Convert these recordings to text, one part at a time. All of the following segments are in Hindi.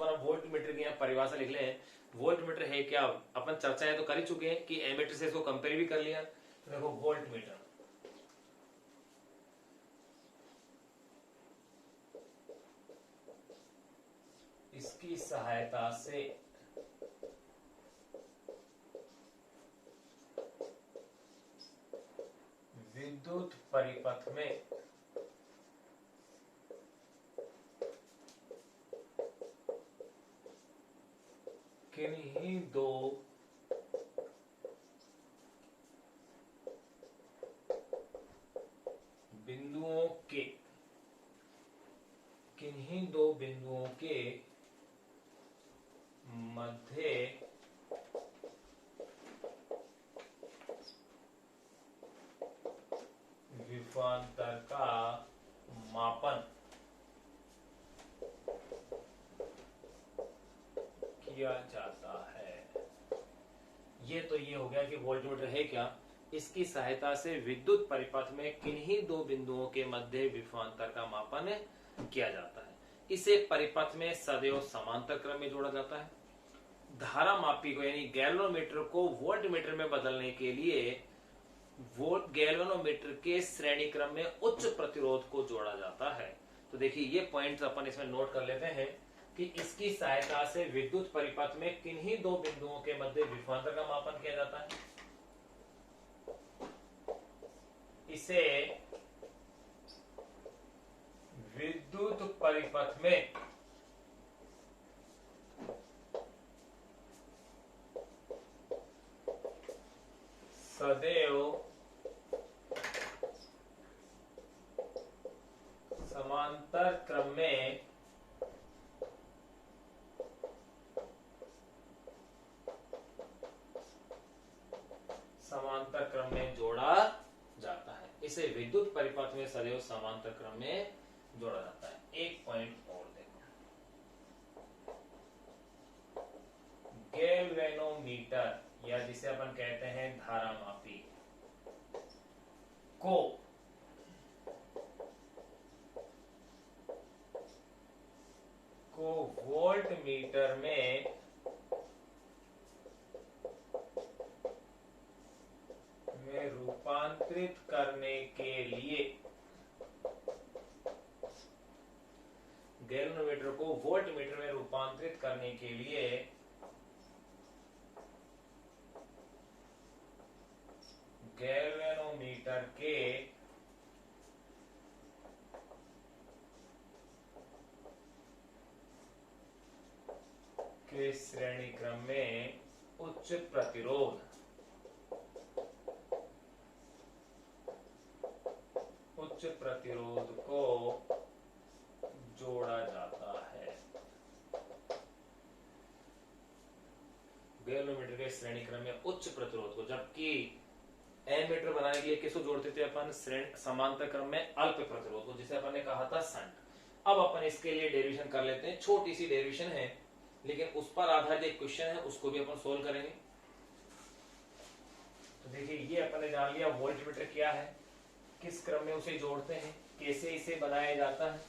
अपना वोल्ट मीटर की यहाँ परिभाषा लिख लें। वोल्ट मीटर है क्या, अपन चर्चाएं तो कर ही चुके हैं कि एमीटर से इसको कंपेयर भी कर लिया। तो देखो वोल्ट मीटर इसकी सहायता से विद्युत परिपथ में किन्हीं दो बिंदुओं के मध्य विभवांतर का मापन किया जाता है। ये तो ये हो गया कि वोल्टमीटर है क्या, इसकी सहायता से विद्युत परिपथ में किन्हीं दो बिंदुओं के मध्य विभवांतर का मापन किया जाता है। इसे परिपथ में सदैव समांतर क्रम में जोड़ा जाता है। धारा मापी को यानी गैल्वेनोमीटर को वोल्टमीटर में बदलने के लिए गैल्वेनोमीटर के श्रेणी क्रम में उच्च प्रतिरोध को जोड़ा जाता है। तो देखिए ये पॉइंट्स अपन इसमें नोट कर लेते हैं कि इसकी सहायता से विद्युत परिपथ में किन्हीं दो बिंदुओं के मध्य विभवांतर का मापन किया जाता है। इसे विद्युत परिपथ में सदैव समांतर क्रम में जोड़ा जाता है। इसे विद्युत परिपथ में सदैव समांतर क्रम में जोड़ा जाता है। एक पॉइंट और देखो, गैल्वेनोमीटर या जिसे अपन कहते हैं धारामापी को वोल्ट मीटर में रूपांतरित करने के लिए गैल्वेनोमीटर को वोल्ट मीटर में रूपांतरित करने के लिए गैल्वेनोमीटर के श्रेणी क्रम में उच्च प्रतिरोध को जोड़ा जाता है। गैल्वेनोमीटर के श्रेणी क्रम में उच्च प्रतिरोध को, जबकि एमीटर बनाने के लिए किसको जोड़ते थे अपन, समांतर क्रम में अल्प प्रतिरोध को, जिसे अपन ने कहा था संट। अब अपन इसके लिए डेरिवेशन कर लेते हैं। छोटी सी डेरिवेशन है लेकिन उस पर आधारित एक क्वेश्चन है, उसको भी अपन सोल्व करेंगे। तो देखिए ये अपन ने जान लिया वोल्टमीटर क्या है, किस क्रम में उसे जोड़ते हैं, कैसे इसे बनाया जाता है।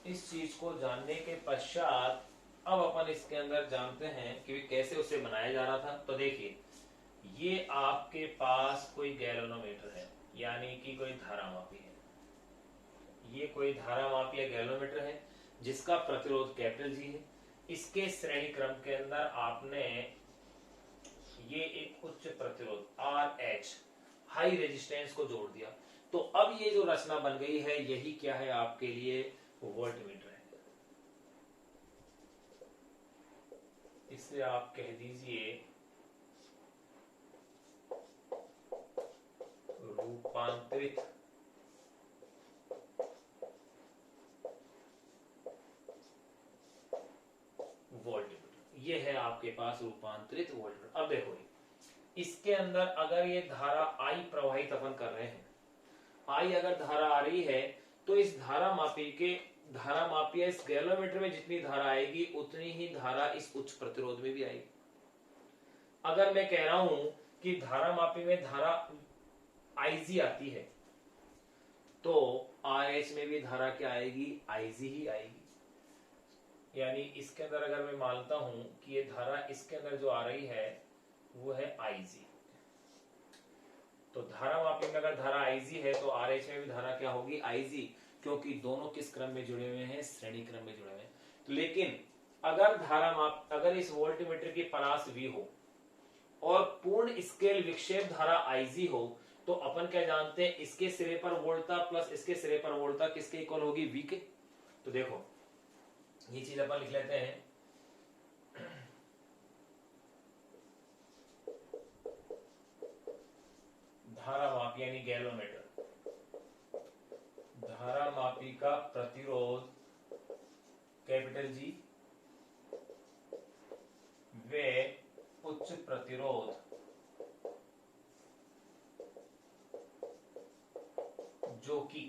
इस चीज को जानने के पश्चात अब अपन इसके अंदर जानते हैं कि कैसे उसे बनाया जा रहा था। तो देखिए ये आपके पास कोई गैल्वेनोमीटर है, यानी कि कोई धारामापी है। ये कोई धारामापी या गैल्वेनोमीटर है जिसका प्रतिरोध कैपिटल जी है। इसके श्रेणी क्रम के अंदर आपने ये एक उच्च प्रतिरोध RH हाई रेजिस्टेंस को जोड़ दिया। तो अब ये जो रचना बन गई है यही क्या है आपके लिए वोल्टमीटर है। इसे आप कह दीजिए रूपांतरित वोल्टमीटर। ये है आपके पास रूपांतरित वोल्टमीटर। अब देखो इसके अंदर अगर ये धारा I प्रवाहित अपन कर रहे हैं, I अगर धारा आ रही है तो इस धारामापी इस गैल्वेनोमीटर में जितनी धारा आएगी उतनी ही धारा इस उच्च प्रतिरोध में भी आएगी। अगर मैं कह रहा हूं कि धारामापी में धारा IG आती है तो RH में भी धारा क्या आएगी, IG ही आएगी। यानी इसके अंदर अगर मैं मानता हूं कि ये धारा इसके अंदर जो आ रही है वो है IG, तो धारा मापी में अगर धारा IG है तो RH में भी धारा क्या होगी, IG, क्योंकि दोनों किस क्रम में जुड़े हुए हैं, श्रेणी क्रम में जुड़े हुए हैं। तो लेकिन अगर इस वोल्टमीटर की परास V हो और पूर्ण स्केल विक्षेप धारा IG हो तो अपन क्या जानते हैं, इसके सिरे पर वोल्टता प्लस इसके सिरे पर वोल्टता किसके इक्वल होगी, V के। तो देखो ये चीज अपन लिख लेते हैं, धारा मापी यानी गैल्वेनोमीटर, धारा मापी का प्रतिरोध कैपिटल G वे उच्च प्रतिरोध जो कि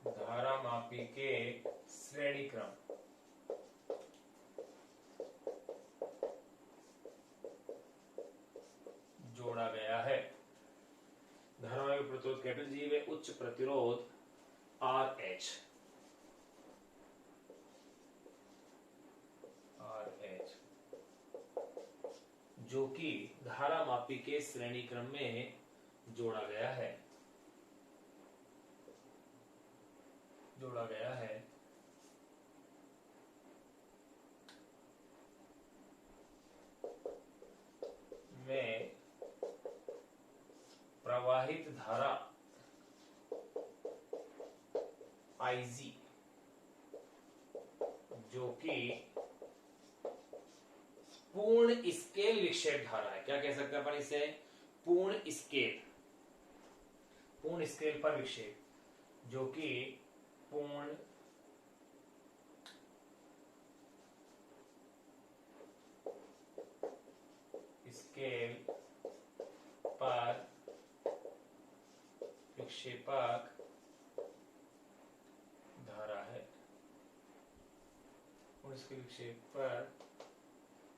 धारा मापी के श्रेणी क्रम जोड़ा गया है। धारा मापी प्रतिरोध कैपिटल G वे उच्च प्रतिरोध RH जो कि धारा मापी के श्रेणी क्रम में जोड़ा गया है, में प्रवाहित धारा IG जो कि पूर्ण स्केल विक्षेप धारा है, क्या कह सकते हैं अपन इसे, पूर्ण स्केल पर विक्षेप, जो कि पूर्ण स्केल पर विक्षेपक धारा है, पूर्ण स्केल विक्षेप पर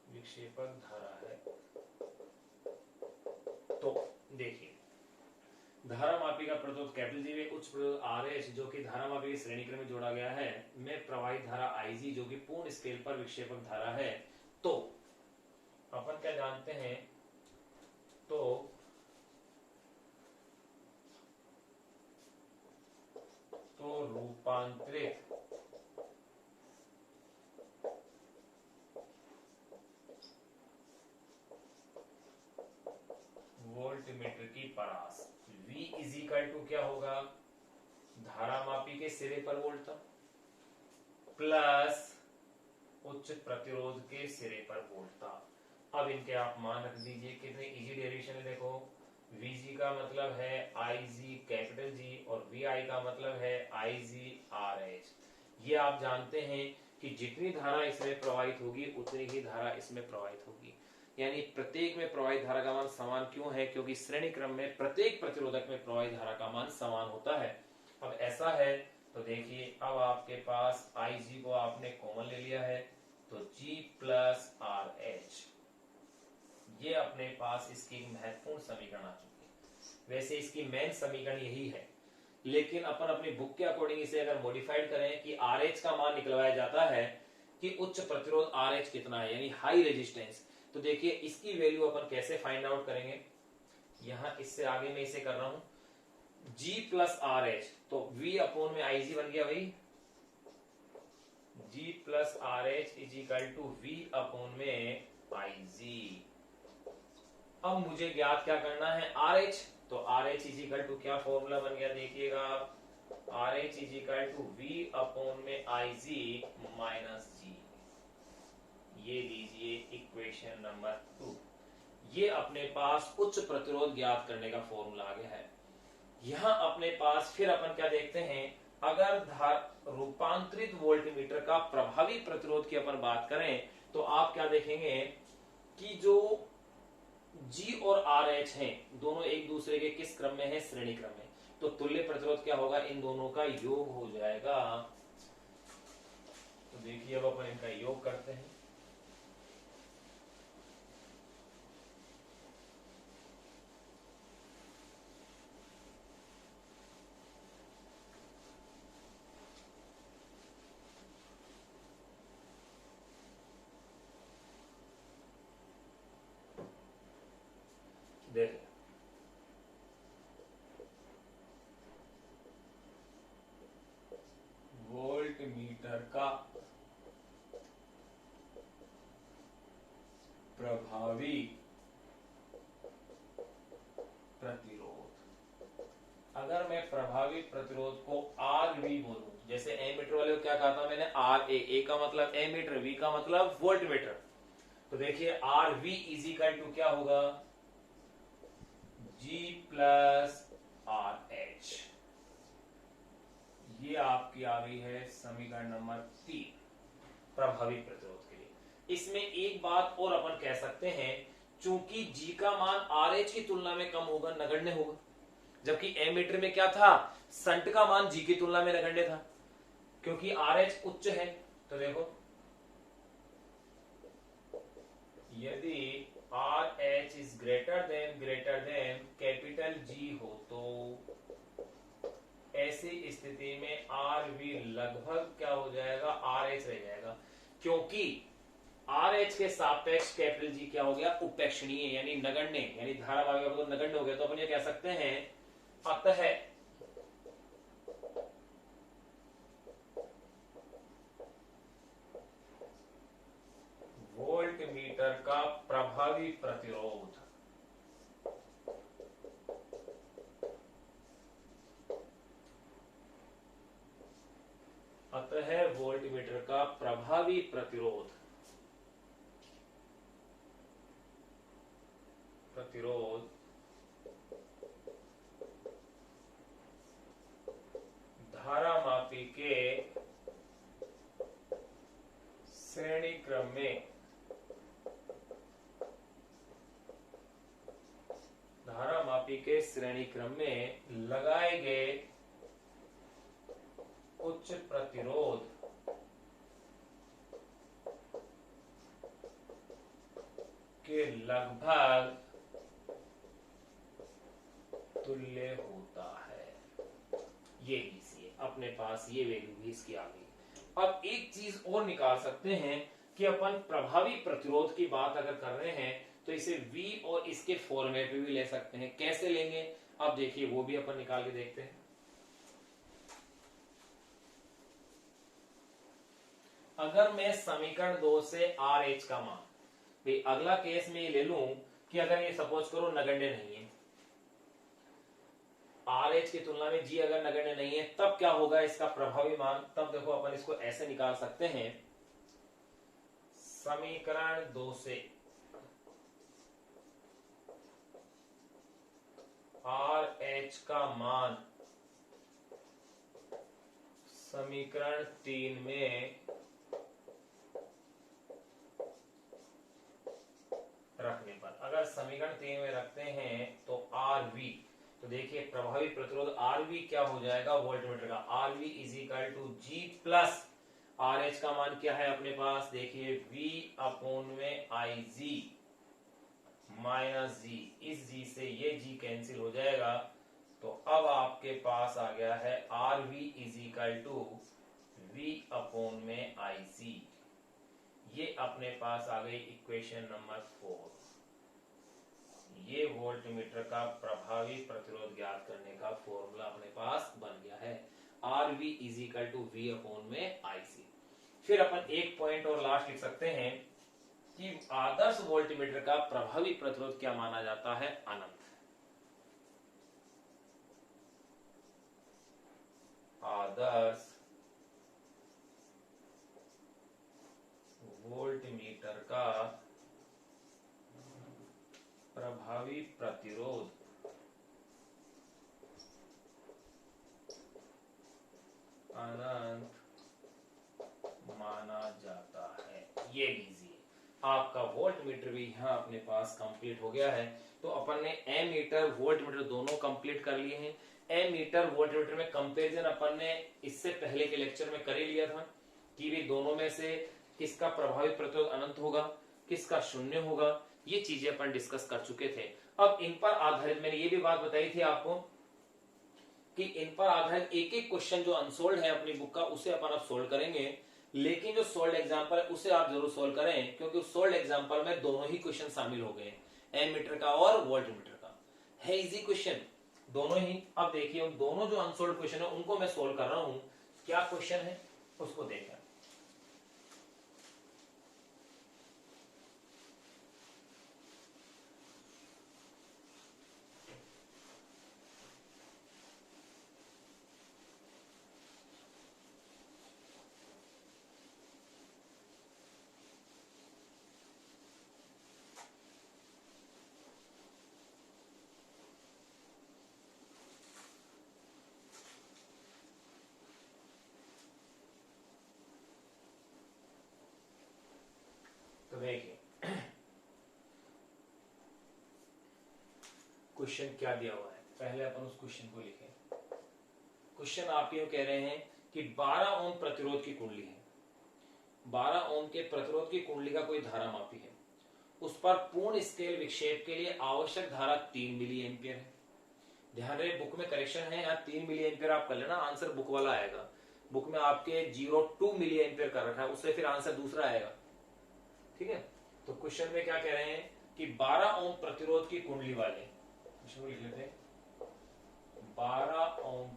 विक्षेपक धारा है। तो देखिए धारा मापी का प्रतिरोध कैपिटल G में उच्च प्रतिरोध RH जो कि धारा मापी की श्रेणी क्रम में जोड़ा गया है, में प्रवाहित धारा IG जो कि पूर्ण स्केल पर विक्षेपक धारा है। तो अपन क्या जानते हैं, तो रूपांतरित वोल्टमीटर की परास V इजिकल टू क्या होगा, धारा मापी के सिरे पर वोल्टता प्लस उच्च प्रतिरोध के सिरे पर वोल्टता। अब इनके आप मान रख दीजिए, कितने इजी डेरिवेशन है। देखो Vg का मतलब है Ig कैपिटल G और Vi का मतलब है Ig RH। ये आप जानते हैं कि जितनी धारा इसमें प्रवाहित होगी उतनी ही धारा इसमें प्रवाहित होगी, यानी प्रत्येक में प्रवाहित धारा का मान समान क्यों है, क्योंकि श्रेणी क्रम में प्रत्येक प्रतिरोधक में प्रवाहित धारा का मान समान होता है। अब ऐसा है तो देखिए, अब आपके पास Ig को आपने कॉमन ले लिया है तो G प्लस RH, ये अपने पास इसकी महत्वपूर्ण समीकरण आ चुकी है। वैसे इसकी मेन समीकरण यही है, लेकिन अपन अपनी बुक के अकॉर्डिंग इसे अगर मॉडिफाइड करें कि RH का मान निकलवाया जाता है कि उच्च प्रतिरोध RH कितना है, यानी हाई रेजिस्टेंस। तो देखिए इसकी वैल्यू अपन कैसे फाइंड आउट करेंगे, यहां इससे आगे मैं इसे कर रहा हूं G प्लस RH, तो V अपॉन में Ig बन गया भाई, G plus RH is equal to V upon में Ig। अब मुझे ज्ञात क्या करना है, RH, तो RH इज इक्वल टू क्या फॉर्मूला बन गया देखिएगा, RH is equal to V upon में Ig माइनस G। ये लीजिए इक्वेशन नंबर 2। ये अपने पास उच्च प्रतिरोध ज्ञात करने का फॉर्मूला आ गया है। यहां अपने पास फिर अपन क्या देखते हैं, अगर रूपांतरित वोल्टमीटर का प्रभावी प्रतिरोध की अपन बात करें तो आप क्या देखेंगे कि जो G और RH हैं दोनों एक दूसरे के किस क्रम में है, श्रेणी क्रम में। तो तुल्य प्रतिरोध क्या होगा, इन दोनों का योग हो जाएगा। तो देखिए अब अपन इनका योग करते हैं। प्रभावी प्रतिरोध। अगर मैं प्रभावी प्रतिरोध को RV बोलूं, जैसे एमीटर वाले को क्या कहा था मैंने, RA का मतलब एमीटर, V का मतलब वोल्टमीटर, तो देखिए RV इज इक्वल टू क्या होगा, G प्लस RH। ये आपकी आ गई है समीकरण नंबर 3 प्रभावी प्रतिरोध के लिए। इसमें एक बात और अपन कह सकते हैं, चूंकि G का मान RH की तुलना में कम होगा, नगण्य होगा, जबकि एमीटर में क्या था, संट का मान G की तुलना में नगण्य था, क्योंकि RH उच्च है। तो देखो यदि RH is greater than capital G हो तो ऐसी स्थिति में RV लगभग क्या हो जाएगा, RH रह जाएगा, क्योंकि RH के सापेक्ष कैपिटल G क्या हो गया, उपेक्षणीय यानी नगण्य, यानी धारा तो नगण्य हो गया। तो अपन ये कह सकते हैं अतः वोल्टमीटर का प्रभावी प्रतिरोध वोल्टमीटर का प्रभावी प्रतिरोध धारामापी के श्रेणी क्रम में लगाए गए उच्च प्रतिरोध के लगभग तुल्य होता है। ये लीजिए अपने पास ये वैल्यू भी इसकी आ गई। अब एक चीज और निकाल सकते हैं कि अपन प्रभावी प्रतिरोध की बात अगर कर रहे हैं तो इसे V और इसके फॉर्मेट में भी ले सकते हैं। कैसे लेंगे, अब देखिए वो भी अपन निकाल के देखते हैं। अगर मैं समीकरण 2 से RH का मान, भाई अगला केस में ये ले लूं कि अगर ये सपोज करो नगण्य नहीं है, RH की तुलना में G अगर नगण्य नहीं है, तब क्या होगा इसका प्रभावी मान। तब देखो अपन इसको ऐसे निकाल सकते हैं, समीकरण 2 से RH का मान समीकरण 3 में रखने पर, अगर समीकरण 3 में रखते हैं तो RV, तो देखिए प्रभावी प्रतिरोध RV क्या हो जाएगा, वोल्टमीटर का RV is equal to G plus RH का मान क्या है अपने पास, देखिए V अपॉन में IG माइनस G, इस G से ये G कैंसिल हो जाएगा। तो अब आपके पास आ गया है RV is equal to V upon में IC। ये अपने पास आ गई इक्वेशन नंबर 4। ये वोल्टमीटर का प्रभावी प्रतिरोध ज्ञात करने का फॉर्मूला अपने पास बन गया है, RV is equal to V upon में IC। फिर अपन एक पॉइंट और लास्ट लिख सकते हैं कि आदर्श वोल्टमीटर का प्रभावी प्रतिरोध क्या माना जाता है, अनंत। आदर्श वोल्टमीटर का प्रभावी प्रतिरोध अनंत माना जाता है। ये लीजिए आपका वोल्टमीटर भी यहाँ अपने पास कंप्लीट हो गया है। तो अपन ने एमीटर वोल्टमीटर दोनों कंप्लीट कर लिए हैं। एमीटर वोल्टमीटर में कंपैरिजन अपन ने इससे पहले के लेक्चर में कर ही लिया था कि भी दोनों में से किसका प्रभावी प्रतिरोध अनंत होगा, किसका शून्य होगा, ये चीजें अपन डिस्कस कर चुके थे। अब इन पर आधारित मैंने ये भी बात बताई थी आपको कि इन पर आधारित एक एक क्वेश्चन जो अनसोल्ड है अपनी बुक का, उसे अपन अब सोल्व करेंगे। लेकिन जो सोल्ड एग्जांपल है उसे आप जरूर सोल्व करें, क्योंकि उस सोल्ड एग्जांपल में दोनों ही क्वेश्चन शामिल हो गए, एमीटर का और वोल्टमीटर का। है इजी क्वेश्चन दोनों ही। अब देखिए उन दोनों जो अनसोल्ड क्वेश्चन है उनको मैं सोल्व कर रहा हूं। क्या क्वेश्चन है उसको देखें। देखिए क्वेश्चन क्या दिया हुआ है, पहले अपन उस क्वेश्चन को लिखें। क्वेश्चन आप यूं कह रहे हैं कि 12 ओम प्रतिरोध की कुंडली है, 12 ओम के प्रतिरोध की कुंडली का कोई धारा मापी है, उस पर पूर्ण स्केल विक्षेप के लिए आवश्यक धारा 3 मिली एम्पियर है। ध्यान रहे बुक में करेक्शन है, यहाँ 3 मिली एम्पियर आप कर लेना, आंसर बुक वाला आएगा। बुक में आपके 0.2 मिली एम्पियर कर रखा है, उससे फिर आंसर दूसरा आएगा। ठीक है, तो क्वेश्चन में क्या कह रहे हैं कि 12 ओम प्रतिरोध की कुंडली वाले, क्वेश्चन को लिख लेते हैं, 12 ओम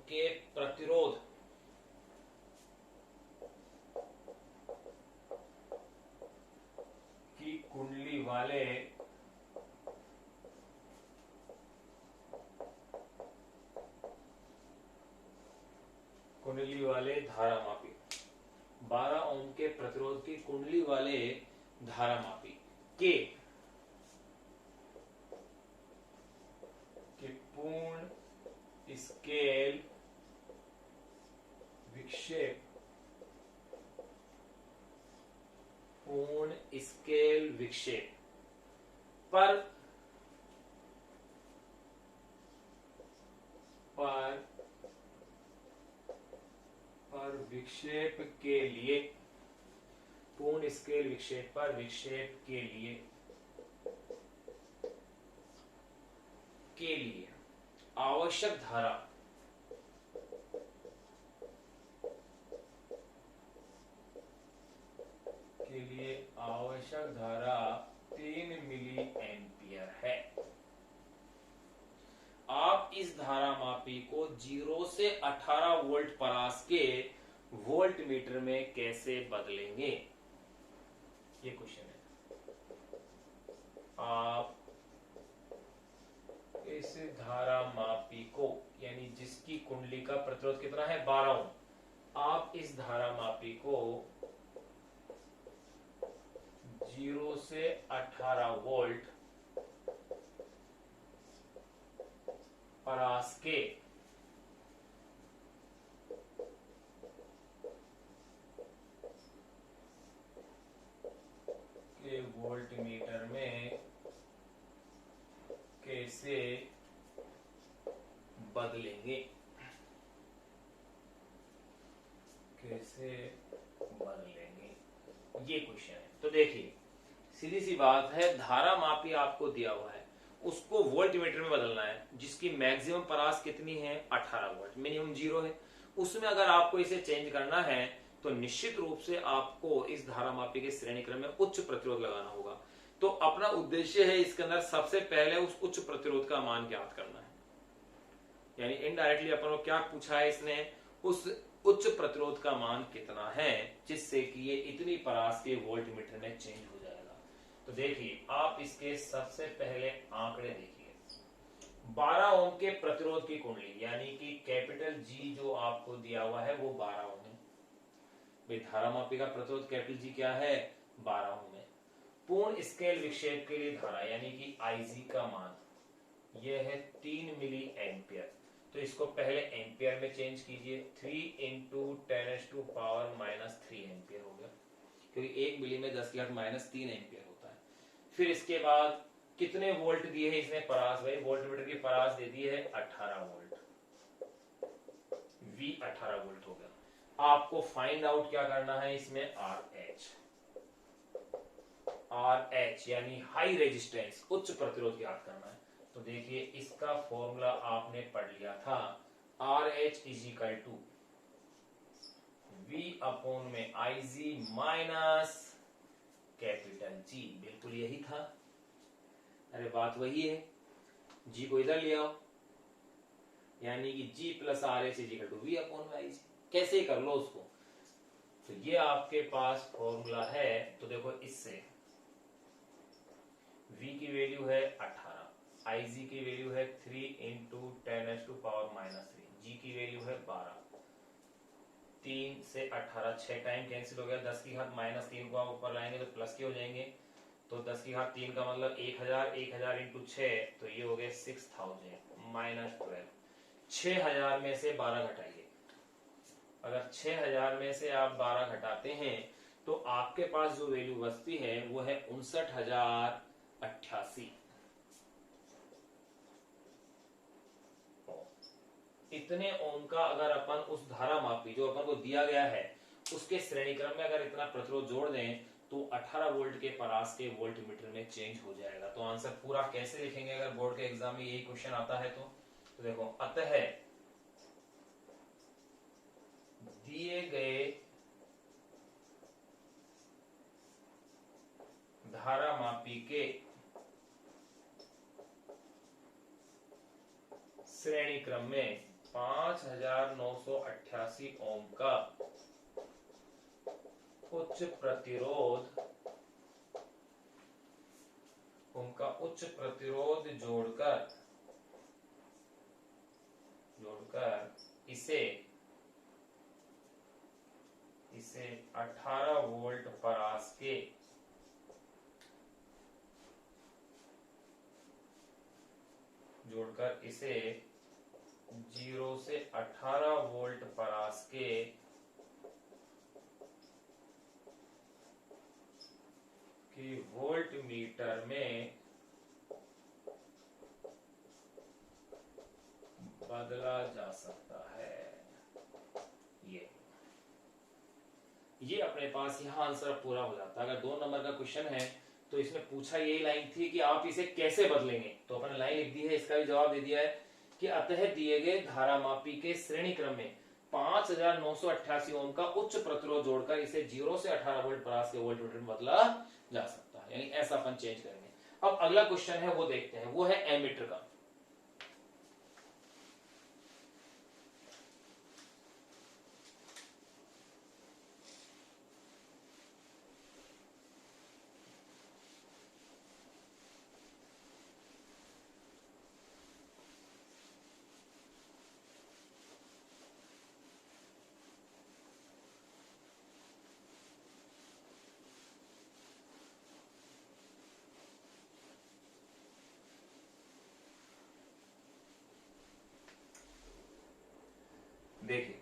के प्रतिरोध की कुंडली वाले धारा मापी, 12 ओम के प्रतिरोध की कुंडली वाले धारा मापी के पूर्ण स्केल विक्षेप, पूर्ण स्केल विक्षेप पर विक्षेप के लिए, पूर्ण स्केल विक्षेप पर विक्षेप के लिए आवश्यक धारा के लिए आवश्यक धारा 3 मिली एम्पियर है। आप इस धारा मापी को 0 से 18 वोल्ट परास के वोल्ट मीटर में कैसे बदलेंगे, ये क्वेश्चन है। आप इस धारा मापी को, यानी जिसकी कुंडली का प्रतिरोध कितना है 12 ओम, आप इस धारा मापी को 0 से 18 वोल्ट परास के वोल्ट मीटर में कैसे बदलेंगे, ये क्वेश्चन है। तो देखिए सीधी सी बात है, धारा मापी आपको दिया हुआ है, उसको वोल्ट मीटर में बदलना है, जिसकी मैक्सिमम परास कितनी है 18 वोल्ट, मिनिमम 0 है। उसमें अगर आपको इसे चेंज करना है तो निश्चित रूप से आपको इस धारा मापी के श्रेणी क्रम में उच्च प्रतिरोध लगाना होगा। तो अपना उद्देश्य है इसके अंदर सबसे पहले उस उच्च प्रतिरोध का मान ज्ञात करना है, यानी इनडायरेक्टली अपन को क्या पूछा है इसने, उस उच्च प्रतिरोध का मान कितना है जिससे कि ये इतनी परास के वोल्ट मीटर में चेंज हो जाएगा। तो देखिए आप इसके सबसे पहले आंकड़े देखिए, 12 ओम के प्रतिरोध की कुंडली यानी कि कैपिटल जी जो आपको दिया हुआ है वो 12 ओम है। भाई धारा मापी का प्रतिरोध कैपिटल जी क्या है 12 ओम है। पूर्ण स्केल विक्षेप के लिए धारा यानी कि आईजी का मान यह है 3 मिली एम्पियर। तो इसको पहले एम्पियर में चेंज कीजिए, 3 इंटू 10⁻³ एम्पियर हो गया, क्योंकि 1 मिली में 10⁻³ एम्पियर होता है। फिर इसके बाद कितने वोल्ट दिए हैं इसने परास, भाई वोल्ट मीटर की परास दे दी है 18 वोल्ट, V 18 वोल्ट हो गया। आपको फाइंड आउट क्या करना है इसमें RH यानी हाई रेजिस्टेंस, उच्च प्रतिरोध याद करना है। तो देखिए इसका फॉर्मूला आपने पढ़ लिया था, RH = V अपॉन में IG माइनस कैपिटल G, बिल्कुल यही था। अरे बात वही है, G को इधर ले आओ, यानी कि G plus RH = V upon में IG, कैसे कर लो उसको। तो ये आपके पास फॉर्मूला है। तो देखो इससे V की वैल्यू है 18, IG की वैल्यू है 3 इंटू 10⁻⁻3, G की वैल्यू है 12, 3 से 18 6 टाइम कैंसिल हो गया, 10⁻³ को आप ऊपर लाएंगे तो प्लस के हो जाएंगे। तो 10⁻³ का मतलब 1000, 1000 इंटू 6 तो ये हो गए 6000 -12। 6000 में से 12 घटाइए, अगर 6000 में से आप 12 घटाते हैं तो आपके पास जो वैल्यू बचती है वो है 59,088। इतने ओम का अगर अपन उस धारा मापी जो अपन को दिया गया है उसके श्रेणी क्रम में अगर इतना प्रतिरोध जोड़ दें तो 18 वोल्ट के परास के वोल्ट मीटर में चेंज हो जाएगा। तो आंसर पूरा कैसे लिखेंगे अगर बोर्ड के एग्जाम में यही क्वेश्चन आता है तो देखो, अतः दिए गए धारा मापी के श्रेणी क्रम में 5988 ओम का उच्च प्रतिरोध जोड़कर इसे 18 वोल्ट परास के जोड़कर इसे 0 से 18 वोल्ट परास के वोल्ट मीटर में बदला जा सकता है। ये अपने पास यहाँ आंसर पूरा हो जाता है। अगर 2 नंबर का क्वेश्चन है तो इसमें पूछा यही लाइन थी कि आप इसे कैसे बदलेंगे, तो अपन लाइन लिख दी है, इसका भी जवाब दे दिया है कि अतः दिए गए धारा मापी के श्रेणी क्रम में 5988 ओम का उच्च प्रतिरोध जोड़कर इसे 0 से 18 वोल्ट परास के वोल्ट मीटर में बदला जा सकता है, यानी ऐसा अपन चेंज करेंगे। अब अगला क्वेश्चन है वो देखते हैं, वो है एमीटर का। देखिए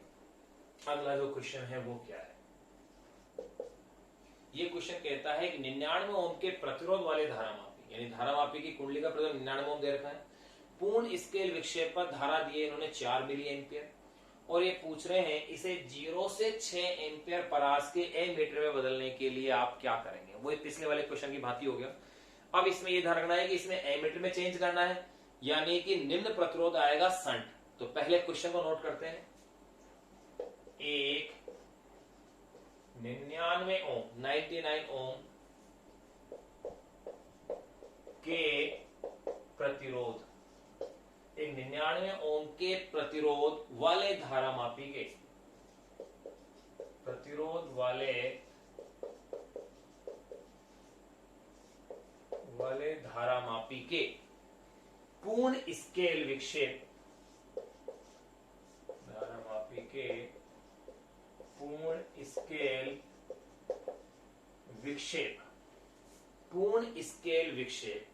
अगला जो क्वेश्चन है वो क्या है। ये क्वेश्चन कहता है कि 99 ओम के प्रतिरोध वाले धारा मापी, यानी धारा मापी की कुंडली का प्रतिरोध 99 ओम दे रखा है, पूर्ण स्केल विक्षेप पर धारा दिए इन्होंने 4 मिली एम्पियर, और ये पूछ रहे हैं इसे 0 से 6 एम्पियर परास के मीटर में बदलने के लिए आप क्या करेंगे। वो पिछले वाले क्वेश्चन की भांति हो गया। अब इसमें ये ध्यान रखना है कि इसमें मीटर में चेंज करना है, यानी कि निम्न प्रतिरोध आएगा संट। तो पहले क्वेश्चन को नोट करते हैं। एक 99 ओम के प्रतिरोध, एक 99 ओम के प्रतिरोध वाले धारा मापी के धारा मापी के पूर्ण स्केल विक्षेप, धारा मापी के पूर्ण स्केल विक्षेप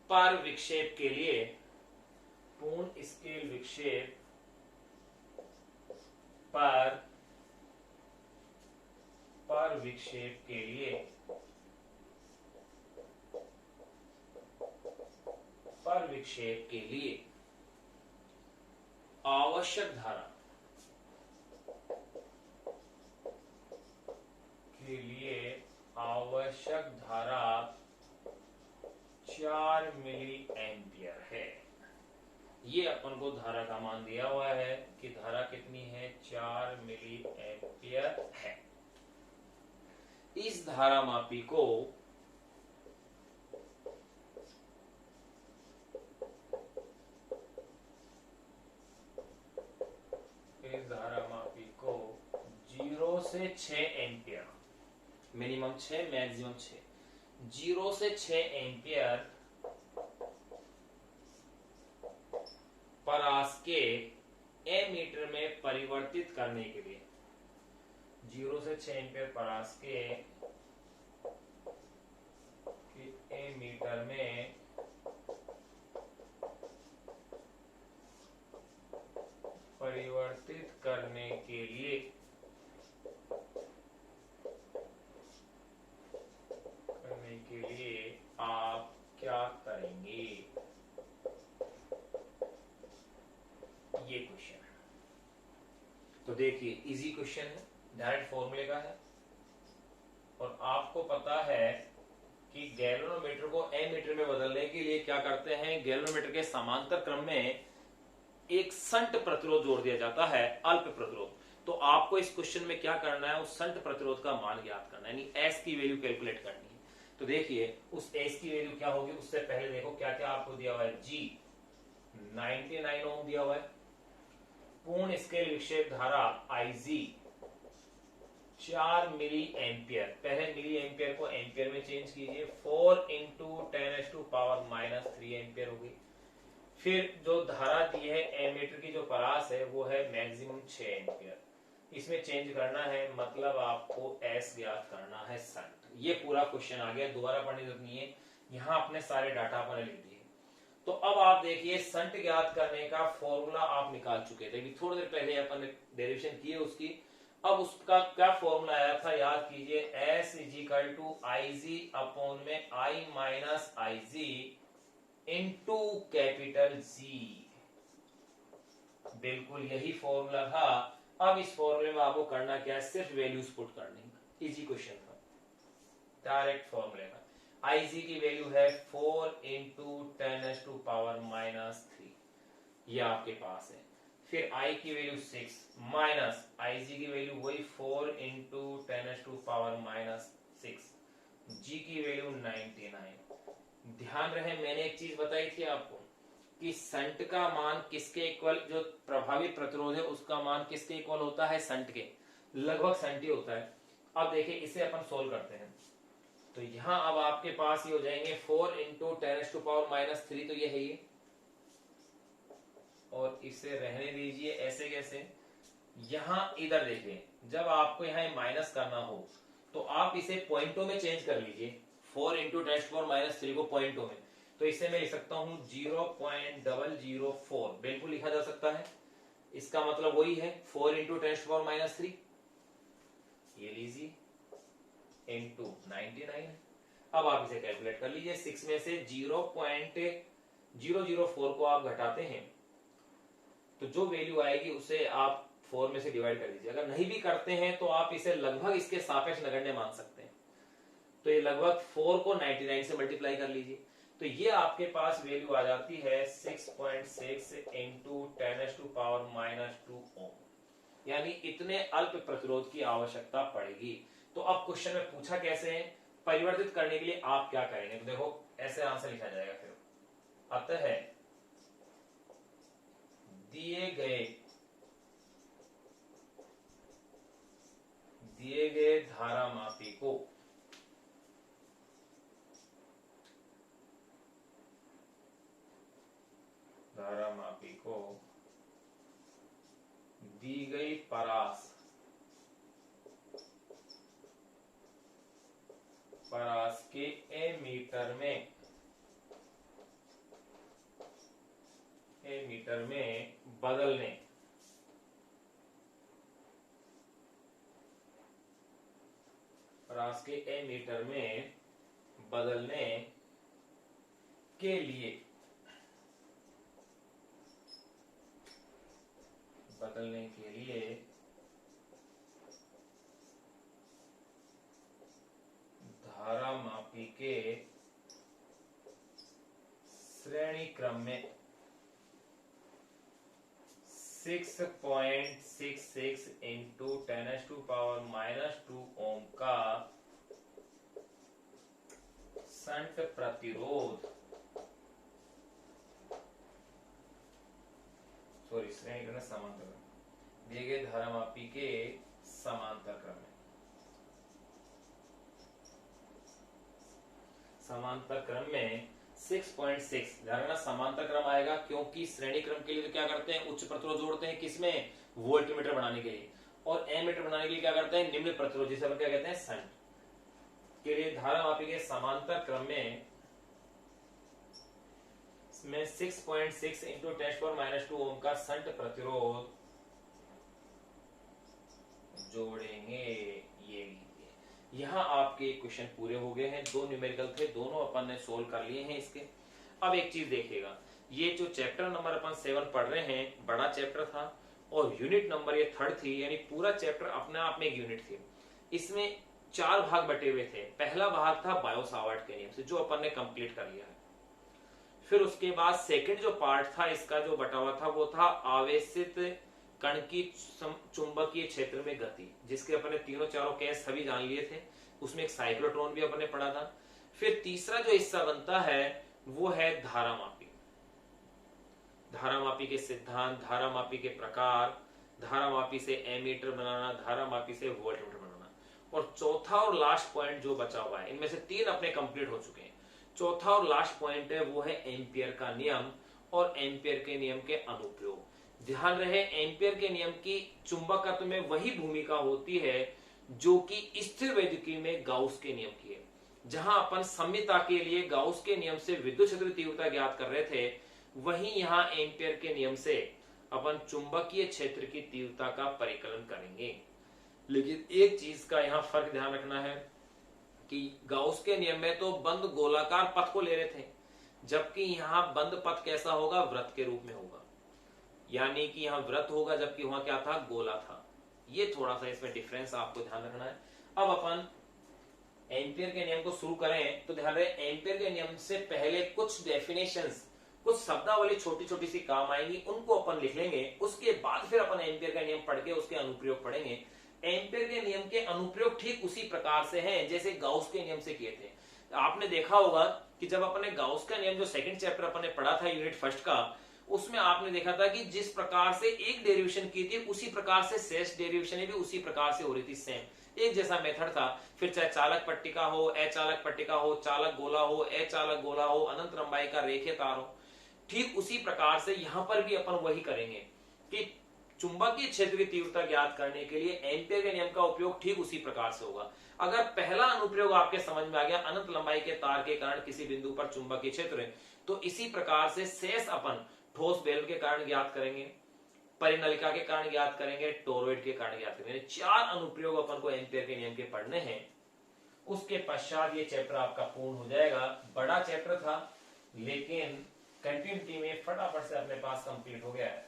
पर विक्षेप के लिए, पूर्ण स्केल विक्षेप पर विक्षेप के लिए आवश्यक धारा आवश्यक धारा 4 मिली एम्पियर है। ये अपन को धारा का मान दिया हुआ है कि धारा कितनी है, 4 मिली एम्पियर है। इस धारा मापी को जीरो से 6 एम्पियर, मिनिमम 6 मैक्सिमम 6, 0 से 6 एम्पियर परास के मीटर में परिवर्तित करने के लिए, 0 से 6 एम्पियर परास के मीटर में परिवर्तित करने के लिए आप क्या करेंगे, ये क्वेश्चन है। तो देखिए इजी क्वेश्चन है, डायरेक्ट फॉर्मूले का है, और आपको पता है कि गैल्वेनोमीटर को एमीटर में बदलने के लिए क्या करते हैं, गैल्वेनोमीटर के समांतर क्रम में एक संट प्रतिरोध जोड़ दिया जाता है, अल्प प्रतिरोध। तो आपको इस क्वेश्चन में क्या करना है, उस संट प्रतिरोध का मान ज्ञात करना है, यानी एस की वैल्यू कैलकुलेट करनी है। तो देखिए उस एस की वैल्यू क्या होगी, उससे पहले देखो क्या क्या आपको दिया हुआ है। जी 99 ओम दिया हुआ है, पूर्ण स्केल विक्षेप धारा आईजी 4 मिली एम्पियर, पहले मिली एम्पियर को एम्पियर में चेंज कीजिए, 4 इंटू 10⁻³ एम्पियर होगी। फिर जो धारा दी है एमीटर की जो परास है वो है मैक्सिमम 6 एम्पियर, इसमें चेंज करना है, मतलब आपको एस ज्ञात करना है संट। ये पूरा क्वेश्चन आ गया, दोबारा पढ़ने की जरूरत नहीं है, यहाँ अपने सारे डाटा अपने लिख दिए। तो अब आप देखिए संट ज्ञात करने का फॉर्मूला आप निकाल चुके थे, थोड़ी देर पहले अपन ने डेरिवेशन की है उसकी। अब उसका क्या फॉर्मूला आया था, याद कीजिए, S is equal to I G upon में I minus I G into capital G, बिल्कुल यही फॉर्मूला था। अब इस फॉर्मूले में आपको करना क्या है, सिर्फ वैल्यूज पुट करनी, इजी क्वेश्चन था, डायरेक्ट फॉर्मूले का। आई जी की वैल्यू है 4 इंटू 10⁻³ ये आपके पास है। फिर आई की वैल्यू 6 माइनस आई जी की वैल्यू वही 4 इंटू 10⁻⁶, जी की वैल्यू 99। ध्यान रहे मैंने एक चीज बताई थी आपको कि संट का मान किसके इक्वल, जो प्रभावी प्रतिरोध है उसका मान किसके इक्वल होता है, संट के, लगभग संट ही होता है। अब देखिए इसे अपन सोल्व करते हैं, तो यहां अब आपके पास ये हो जाएंगे 4 इंटू 10⁻⁻3, तो ये है ये, और इसे रहने दीजिए ऐसे कैसे। यहां इधर देखिए, जब आपको यहां माइनस करना हो तो आप इसे पॉइंटों में चेंज कर लीजिए, 4 इंटू 10⁻³ को पॉइंटों में, तो इसे मैं लिख सकता हूं 0.004, बिल्कुल लिखा जा सकता है। इसका मतलब वही है 4 इंटू 10⁻³ ये लीजिए इंटू 99। अब आप इसे कैलकुलेट कर लीजिए, 6 में से 0.004 को आप घटाते हैं तो जो वैल्यू आएगी उसे आप 4 में से डिवाइड कर दीजिए। अगर नहीं भी करते हैं तो आप इसे लगभग इसके सापेक्ष नगण्य मान सकते हैं, तो ये लगभग 4 को 99 से मल्टीप्लाई कर लीजिए, तो ये आपके पास वैल्यू आ जाती है 6.6 इंटू 10⁻⁻² ओम, यानी इतने अल्प प्रतिरोध की आवश्यकता पड़ेगी। तो अब क्वेश्चन में पूछा कैसे है, परिवर्तित करने के लिए आप क्या करेंगे, तो देखो ऐसे आंसर लिखा जाएगा। फिर अतः दिए गए धारामापी को दी गई परास के एमीटर में बदलने परास के एमीटर में बदलने के लिए धारामापी के श्रेणी क्रम में 6.66 इंटू 10⁻⁻² ओम का संट प्रतिरोध, सॉरी श्रेणी क्रम समांतर दिए गए धारामापी के समांतर क्रम में, समांतर क्रम में 6.6, ध्यान समांतर क्रम आएगा क्योंकि श्रेणी क्रम के लिए तो क्या करते हैं, उच्च प्रतिरोध जोड़ते हैं, किसमें, वोल्टमीटर बनाने के लिए, और एमीटर बनाने के लिए क्या करते हैं, निम्न प्रतिरोध, जिसे अपन क्या कहते हैं, संट के लिए धारामापी के समांतर क्रम में 6.6 इंटू 10⁻⁻² ओम का संट प्रतिरोध जोड़ेंगे। ये लीजिए, यहाँ आपके क्वेश्चन पूरे हो गए हैं। 2 न्यूमेरिकल थे, दोनों अपन ने सोल्व कर लिए हैं इसके। अब एक चीज देखिएगा, ये जो चैप्टर नंबर अपन 7 पढ़ रहे हैं, बड़ा चैप्टर था और यूनिट नंबर ये 3rd थी, यानी पूरा चैप्टर अपने आप में एक यूनिट थी। इसमें 4 भाग बटे हुए थे। पहला भाग था बायो सावर्ट के नियम से, जो अपन ने कंप्लीट कर लिया है। फिर उसके बाद सेकंड जो पार्ट था इसका जो बटा हुआ था, वो था आवेशित कण की चुंबकीय क्षेत्र में गति, जिसके अपन ने तीनों चारों केस सभी जान लिए थे। उसमें एक साइक्लोट्रॉन भी अपन ने पढ़ा था। फिर तीसरा जो हिस्सा बनता है वो है धारामापी। धारामापी के सिद्धांत, धारामापी के प्रकार, धारामापी से एमीटर बनाना, धारामापी से वोल्टमीटर बनाना। और चौथा और लास्ट पॉइंट जो बचा हुआ है, इनमें से 3 अपने कंप्लीट हो चुके हैं। चौथा और लास्ट पॉइंट है वो है एम्पियर का नियम और एम्पियर के नियम के अनुप्रयोग। ध्यान रहे, एम्पियर के नियम की चुंबकत्व में वही भूमिका होती है जो कि स्थिर वैद्युति में गाउस के नियम की है। जहां अपन सम्यता के लिए गाउस के नियम से विद्युत क्षेत्र तीव्रता ज्ञात कर रहे थे, वहीं यहां एम्पियर के नियम से अपन चुंबकीय क्षेत्र की तीव्रता का परिकलन करेंगे। लेकिन एक चीज का यहां फर्क ध्यान रखना है कि गाउस के नियम में तो बंद गोलाकार पथ को ले रहे थे, जबकि यहां बंद पथ कैसा होगा, वृत्त के रूप में होगा। यानी कि यहां वृत्त होगा, जबकि वहां क्या था, गोला था। ये थोड़ा सा इसमें डिफरेंस आपको ध्यान रखना है। अब अपन एम्पियर के नियम को शुरू करें तो ध्यान रहे, एम्पियर के नियम से पहले कुछ डेफिनेशंस, कुछ शब्दावली छोटी छोटी सी काम आएंगी, उनको अपन लिख लेंगे। उसके बाद फिर अपन एम्पियर का नियम पढ़ के उसके अनुप्रयोग पढ़ेंगे। एम्पियर के नियम के अनुप्रयोग ठीक उसी प्रकार से हैं जैसे गाउस के नियम से किए थे। आपने देखा होगा कि जब अपने गाउस का नियम जो सेकंड चैप्टर अपने पढ़ा था यूनिट फर्स्ट का, उसमें आपने देखा था कि जिस प्रकार से एक डेरिवेशन की थी, उसी प्रकार से शेष डेरिवेशन भी उसी प्रकार से हो रही थी, सेम एक जैसा मेथड था। फिर चाहे चालक पट्टिका हो, अचालक पट्टिका हो, चालक गोला हो, अचालक गोला हो, अनंत लंबाई का रेखीय तार हो, ठीक उसी प्रकार से यहां पर भी अपन वही करेंगे कि चुंबकीय क्षेत्र की तीव्रता ज्ञात करने के लिए एम्पियर के नियम का उपयोग ठीक उसी प्रकार से होगा। अगर पहला अनुप्रयोग आपके समझ में आ गया, अनंत लंबाई के तार के कारण किसी बिंदु पर चुंबकीय क्षेत्र, तो इसी प्रकार से शेष अपन ठोस बेलन के कारण ज्ञात करेंगे, परिनलिका के कारण ज्ञात करेंगे, टोरॉइड के कारण ज्ञात करेंगे। 4 अनुप्रयोग अपन को एम्पियर के नियम के पढ़ने हैं। उसके पश्चात ये चैप्टर आपका पूर्ण हो जाएगा। बड़ा चैप्टर था, लेकिन कंटिन्यूटी में फटाफट से अपने पास कंप्लीट हो गया है।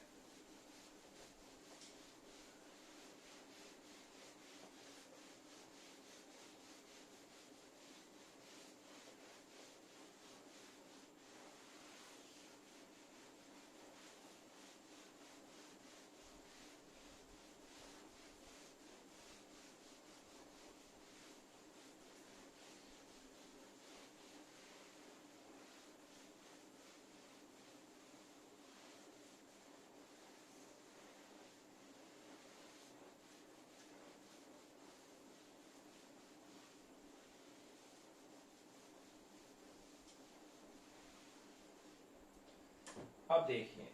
अब देखिए,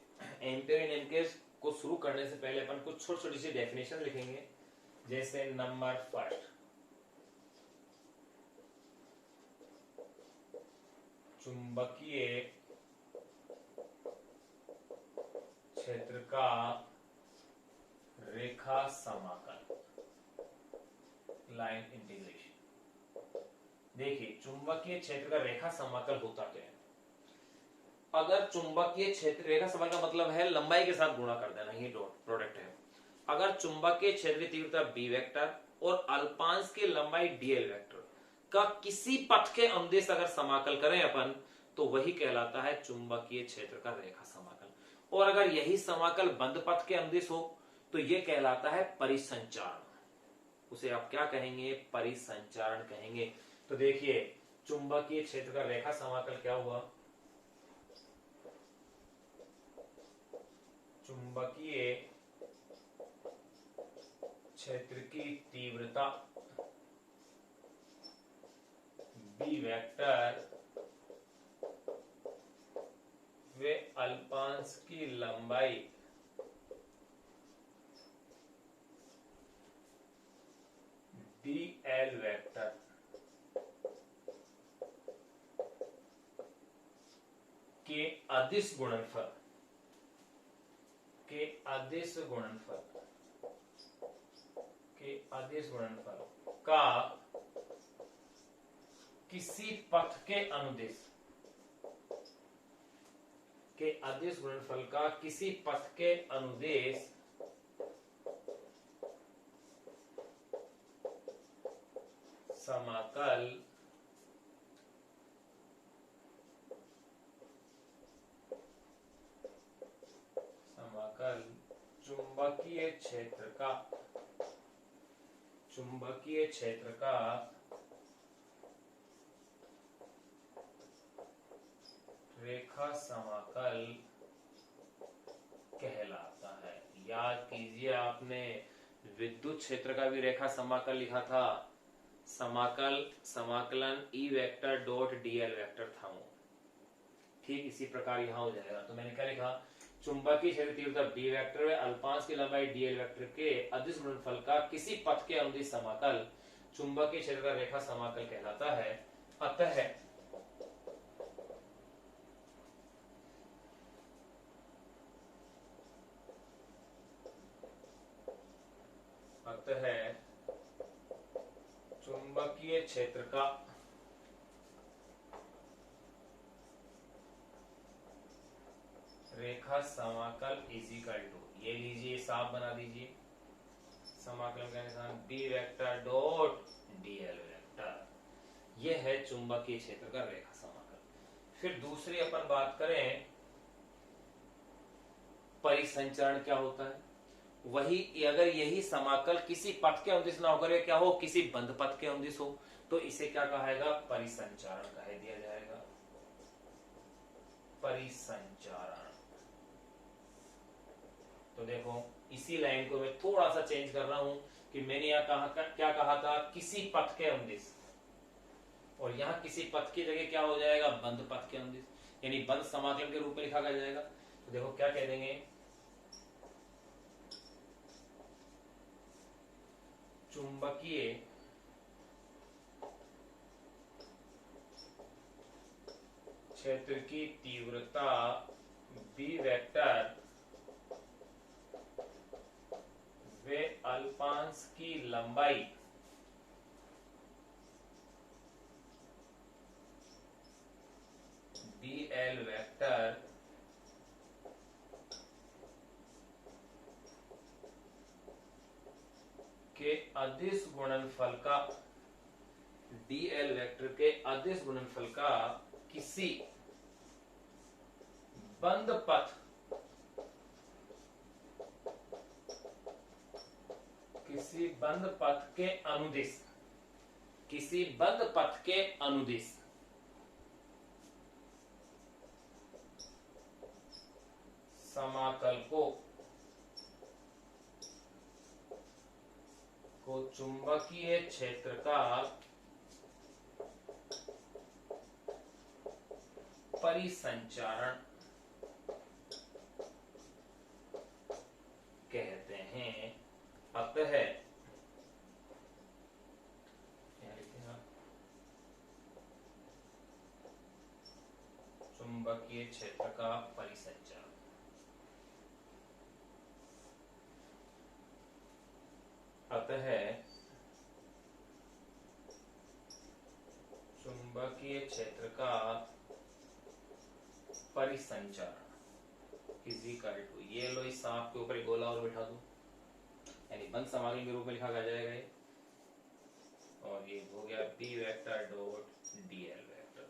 एम्पियर नियम के को शुरू करने से पहले अपन कुछ छोटी छोटी सी डेफिनेशन लिखेंगे। जैसे नंबर फर्स्ट, चुंबकीय क्षेत्र का रेखा समाकल, लाइन इंटीग्रेशन। देखिए, चुंबकीय क्षेत्र का रेखा समाकल होता क्या है। अगर चुंबकीय क्षेत्र, रेखा समाकल का मतलब है लंबाई के साथ गुणा कर देना, ये प्रोडक्ट है। अगर चुंबकीय क्षेत्र की तीव्रता बी वेक्टर और अल्पांश की लंबाई डीएल वेक्टर का किसी पथ के अनुदेश अगर समाकल करें अपन, तो वही कहलाता है चुंबकीय क्षेत्र का रेखा समाकल। और अगर यही समाकल बंद पथ के अनुदेश हो तो यह कहलाता है परिसंचारण। उसे आप क्या कहेंगे, परिसंचारण कहेंगे। तो देखिए, चुंबकीय क्षेत्र का रेखा समाकल क्या हुआ, चुंबकीय क्षेत्र की तीव्रता बी वेक्टर वे अल्पांश की लंबाई डी एल वेक्टर के अदिश गुणनफल अदिश गुणनफल का किसी पथ के अनुदिश के अदिश गुणनफल का किसी पथ के अनुदिश समाकल चुंबकीय क्षेत्र का रेखा समाकल कहलाता है। याद कीजिए, आपने विद्युत क्षेत्र का भी रेखा समाकल लिखा था। समाकलन E vector dot DL vector था वो। ठीक इसी प्रकार यहां हो जाएगा। तो मैंने क्या लिखा, चुंबकीय क्षेत्र तीव्रता बी वेक्टर में अल्पांश की लंबाई डीएल वेक्टर के अदिश गुणनफल का किसी पथ के अनुदिश समाकल चुंबकीय क्षेत्र का रेखा समाकल कहलाता है। अतः चुंबकीय क्षेत्र का रेखा समाकल इजिकल टू, ये लीजिए, साफ बना दीजिए, समाकलन का निशान B vector dot DL vector, ये है चुंबकीय क्षेत्र का रेखा समाकल। फिर दूसरी अपन बात करें परिसंचरण क्या होता है। वही अगर यही समाकल किसी पथ के अनुदिश ना होकर क्या हो, किसी बंद पथ के अनुदिश हो, तो इसे क्या कहेगा, परिसंचरण कह दिया जाएगा। परिसंचरण। तो देखो इसी लाइन को मैं थोड़ा सा चेंज कर रहा हूं कि मैंने यहाँ क्या कहा था, किसी पथ के अनुदिश, और यहाँ किसी पथ की जगह क्या हो जाएगा, बंद पथ के अनुदिश, यानी बंद समाकलन के रूप में लिखा जाएगा। तो देखो क्या कह देंगे, चुंबकीय क्षेत्र की तीव्रता बी वेक्टर वे अल्पांश की लंबाई डीएल वेक्टर के अदिश गुणनफल का, डीएल वेक्टर के अदिश गुणनफल का किसी बंद पथ के अनुदिश, किसी बंद पथ के अनुदिश समाकल को चुंबकीय क्षेत्र का परिसंचरण कहते हैं। अतः चुंबकीय क्षेत्र का परिसंचरण, अतः चुंबकीय क्षेत्र का परिसंचरण इजिकल टू, ये लो इस सांप के ऊपर एक गोला और बिठा दो, यानी बंद समाकलन के रूप में लिखा जाएगा ये, और ये हो गया B vector dot DL vector.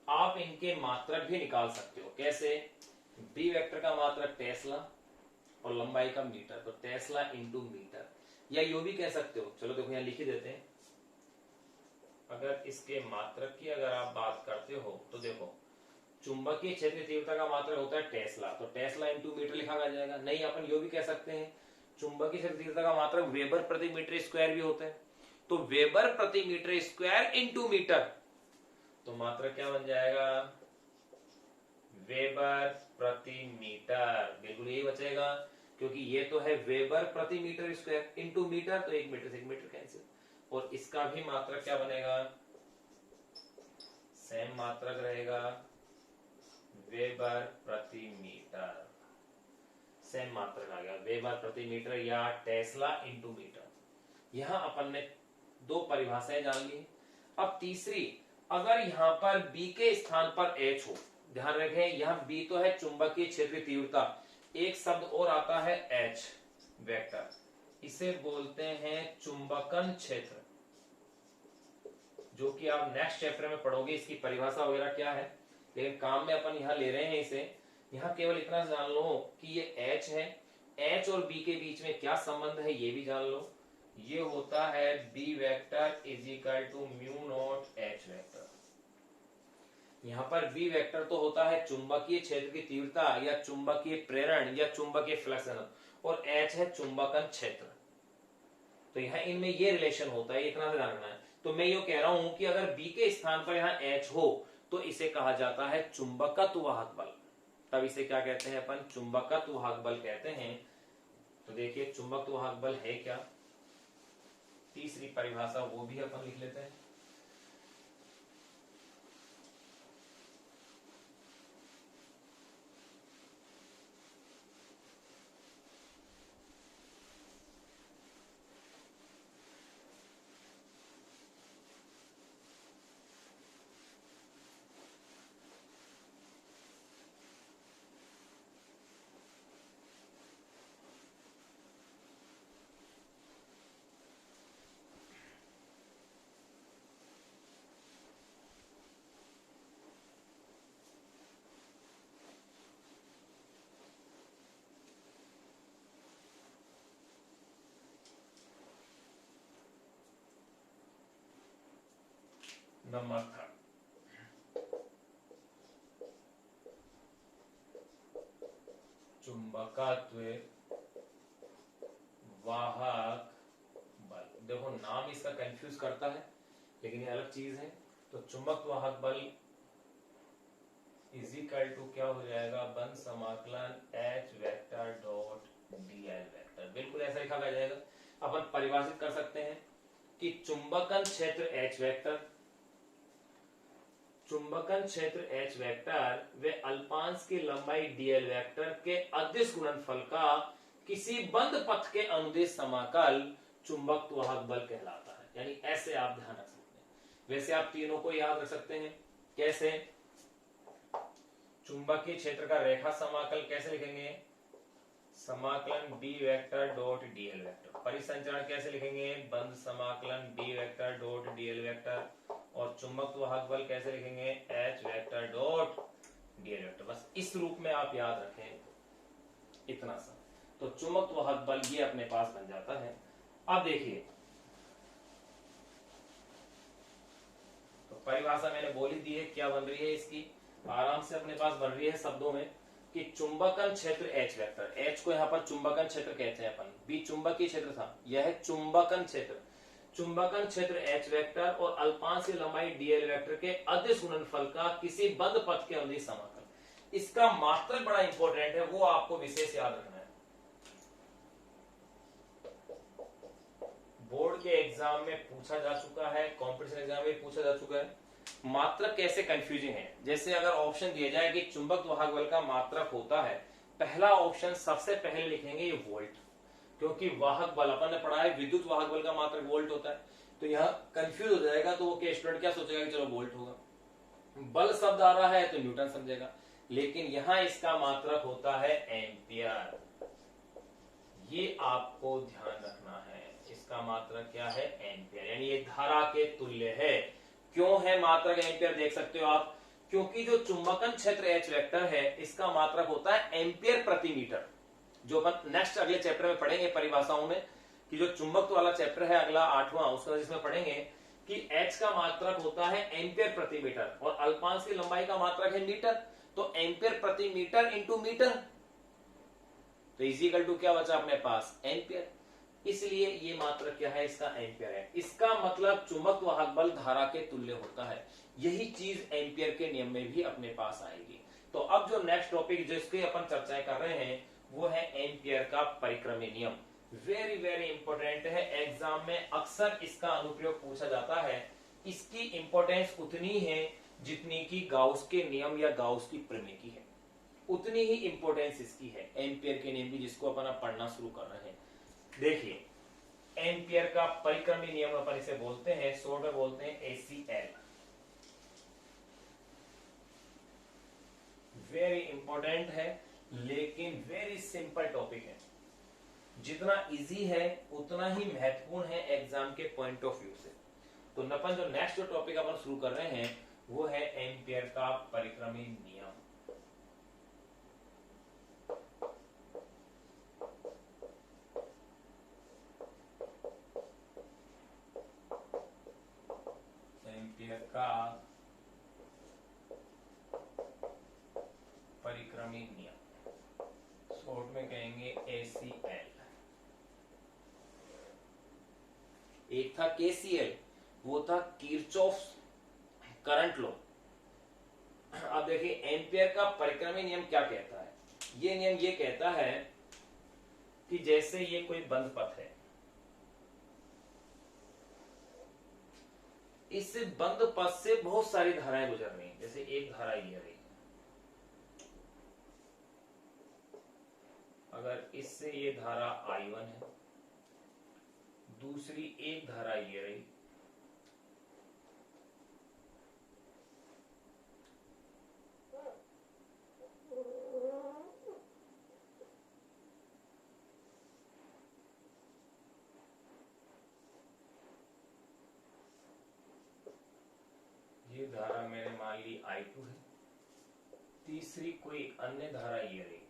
आप इनके मात्रक भी निकाल सकते हो। कैसे, बी वेक्टर का मात्रक टेस्ला और लंबाई का मीटर, तो टेस्ला इंटू मीटर, या यो भी कह सकते हो। चलो देखो यहाँ लिख ही देते हैं। अगर इसके मात्रक की अगर आप बात करते हो तो देखो, चुंबकीय क्षेत्र तीव्रता का मात्रक होता है टेस्ला, तो टेस्ला इंटू मीटर लिखा जाएगा। नहीं, अपन यो भी कह सकते हैं, चुंबकीय क्षेत्र तीव्रता का मात्रक वेबर प्रति मीटर स्क्वायर भी होता है, तो वेबर प्रति मीटर स्क्वायर इंटू मीटर, तो मात्रक क्या बन जाएगा, वेबर प्रति मीटर। बिल्कुल यही बचेगा, क्योंकि ये तो है वेबर प्रति मीटर स्क्वायर इंटू मीटर, तो एक मीटर से एक मीटर कैंसिल, और इसका भी मात्रक क्या बनेगा, सेम मात्रक रहेगा, वेबर प्रति मीटर, सेम मात्रक आ गया, वेबर प्रति मीटर या टेस्ला इंटू मीटर। यहां अपन ने दो परिभाषाएं जान ली। अब तीसरी, अगर यहां पर B के स्थान पर H हो, ध्यान रखें यहां B तो है चुंबकीय क्षेत्र की तीव्रता, एक शब्द और आता है H वेक्टर, इसे बोलते हैं चुंबकन क्षेत्र, जो कि आप नेक्स्ट चैप्टर में पढ़ोगे इसकी परिभाषा वगैरह क्या है, लेकिन काम में अपन यहां ले रहे हैं इसे। यहां केवल इतना जान लो कि ये H है, H और B के बीच में क्या संबंध है ये भी जान लो। ये होता है B vector is equal to mu naught H vector. यहां पर B वेक्टर तो होता है चुंबकीय क्षेत्र की तीव्रता या चुंबकीय प्रेरण या चुंबकीय फ्लक्स, और H है चुंबकन क्षेत्र। तो यहाँ इनमें ये रिलेशन होता है, इतना ध्यान रखना है। तो मैं ये कह रहा हूं कि अगर B के स्थान पर यहाँ H हो तो इसे कहा जाता है चुंबकत्व वाहक बल। तब इसे क्या कहते हैं अपन, चुंबकत्व वाहक बल कहते हैं। तो देखिए चुंबकत्व वाहक बल है क्या, तीसरी परिभाषा वो भी अपन लिख लेते हैं। नंबर 3, चुंबकत्व वाहक बल। देखो नाम इसका कंफ्यूज करता है, लेकिन ये अलग चीज है। तो चुंबकत्व वाहक बल इज इक्वल टू क्या हो जाएगा, बंद समाकलन H vector dot dl vector, बिल्कुल ऐसा लिखा जाएगा। अपन परिभाषित कर सकते हैं कि चुंबकन क्षेत्र H वेक्टर, चुंबकन क्षेत्र H वेक्टर व अल्पांश की लंबाई dl वेक्टर के अदिश गुणनफल का किसी बंद पथ के अनुदिश समाकल चुंबकत्व वाहक बल कहलाता है। यानी ऐसे आप ध्यान रख सकते हैं। वैसे आप तीनों को याद रख सकते हैं। कैसे, चुंबकीय क्षेत्र का रेखा समाकल कैसे लिखेंगे, समाकलन B vector dot dl vector. परिसंचरण कैसे लिखेंगे, बंद समाकलन B vector dot dl vector. और चुंबकत्व वाहक बल कैसे लिखेंगे, H vector dot dl vector. बस इस रूप में आप याद रखें, इतना सा। तो चुंबकत्व वाहक बल ये अपने पास बन जाता है। अब देखिए, तो परिभाषा मैंने बोल ही दी है, क्या बन रही है इसकी, आराम से अपने पास बन रही है शब्दों में कि चुंबकन क्षेत्र H वेक्टर, H को यहाँ पर चुंबकन क्षेत्र कहते हैं अपन, B चुंबकीय क्षेत्र था, यह है चुंबकन क्षेत्र। चुंबकन क्षेत्र H वेक्टर और अल्पांश की लंबाई dl वेक्टर के अदिश गुणनफल का किसी बंद पथ के अनुदिश समाकल। इसका मात्रक बड़ा इंपॉर्टेंट है, वो आपको विशेष याद रखना है। बोर्ड के एग्जाम में पूछा जा चुका है, कॉम्पिटिशन एग्जाम में पूछा जा चुका है। मात्रक कैसे कंफ्यूजिंग है, जैसे अगर ऑप्शन दिया जाए कि चुंबकत्व वाहक बल का मात्रक होता है, पहला ऑप्शन सबसे पहले लिखेंगे ये वोल्ट, क्योंकि वाहक बल अपन ने पढ़ा है विद्युत वाहक बल का मात्रक वोल्ट होता है। तो यहाँ कंफ्यूज हो जाएगा, तो वो स्टूडेंट क्या सोचेगा कि चलो वोल्ट होगा, बल शब्द आ रहा है तो न्यूटन समझेगा, लेकिन यहाँ इसका मात्रक होता है एम्पियर। ये आपको ध्यान रखना है, इसका मात्रक क्या है, एम्पियर, यानी ये धारा के तुल्य है। क्यों है मात्रक एम्पियर, देख सकते हो आप, क्योंकि जो चुंबकन क्षेत्र H वेक्टर है इसका मात्रक होता है एम्पियर प्रति मीटर। जो अपन नेक्स्ट अगले चैप्टर में पढ़ेंगे परिभाषाओं में, कि जो चुंबकत्व वाला चैप्टर है अगला 8वां, उसका जिसमें पढ़ेंगे कि H का मात्रक होता है एम्पियर प्रति मीटर और अल्पांश की लंबाई का मात्रक है मीटर। तो एम्पियर प्रति मीटर इंटू मीटर, तो इजिकल टू क्या बचा अपने पास, एम्पियर। इसलिए ये मात्रक क्या है, इसका एम्पियर है। इसका मतलब चुंबकत्व वाहक बल धारा के तुल्य होता है। यही चीज एम्पियर के नियम में भी अपने पास आएगी। तो अब जो नेक्स्ट टॉपिक जिसकी अपन चर्चाएं कर रहे हैं वो है एम्पियर का परिक्रमी नियम। वेरी वेरी इंपॉर्टेंट है, एग्जाम में अक्सर इसका अनुप्रयोग पूछा जाता है। इसकी इंपॉर्टेंस उतनी है जितनी की गाउस के नियम या गाउस की प्रमेय की है, उतनी ही इंपॉर्टेंस इसकी है एम्पियर के नियम की, जिसको अपन अब पढ़ना शुरू कर रहे हैं। देखिए एम्पियर का परिक्रमी नियम अपन इसे बोलते हैं, शॉर्ट में बोलते हैं ACL। वेरी इंपॉर्टेंट है लेकिन वेरी सिंपल टॉपिक है। जितना इजी है उतना ही महत्वपूर्ण है एग्जाम के पॉइंट ऑफ व्यू से। तो अपन जो नेक्स्ट जो टॉपिक अपन शुरू कर रहे हैं वो है एम्पियर का परिक्रमी नियम। एम्पियर का परिक्रमी नियम, शॉर्ट में कहेंगे ACL। एक था KCL, वो था किरचॉफ करंट लॉ। अब देखिए एम्पियर का परिक्रमी नियम क्या कहता है। ये नियम ये कहता है कि जैसे ये कोई बंद पथ है, इस बंद पथ से बहुत सारी धाराएं गुजर रही हैं। जैसे एक धारा ये रही, अगर इससे ये धारा I1 है, दूसरी एक धारा ये रही, ये धारा मैंने मान ली I2 है, तीसरी कोई अन्य धारा ये रही,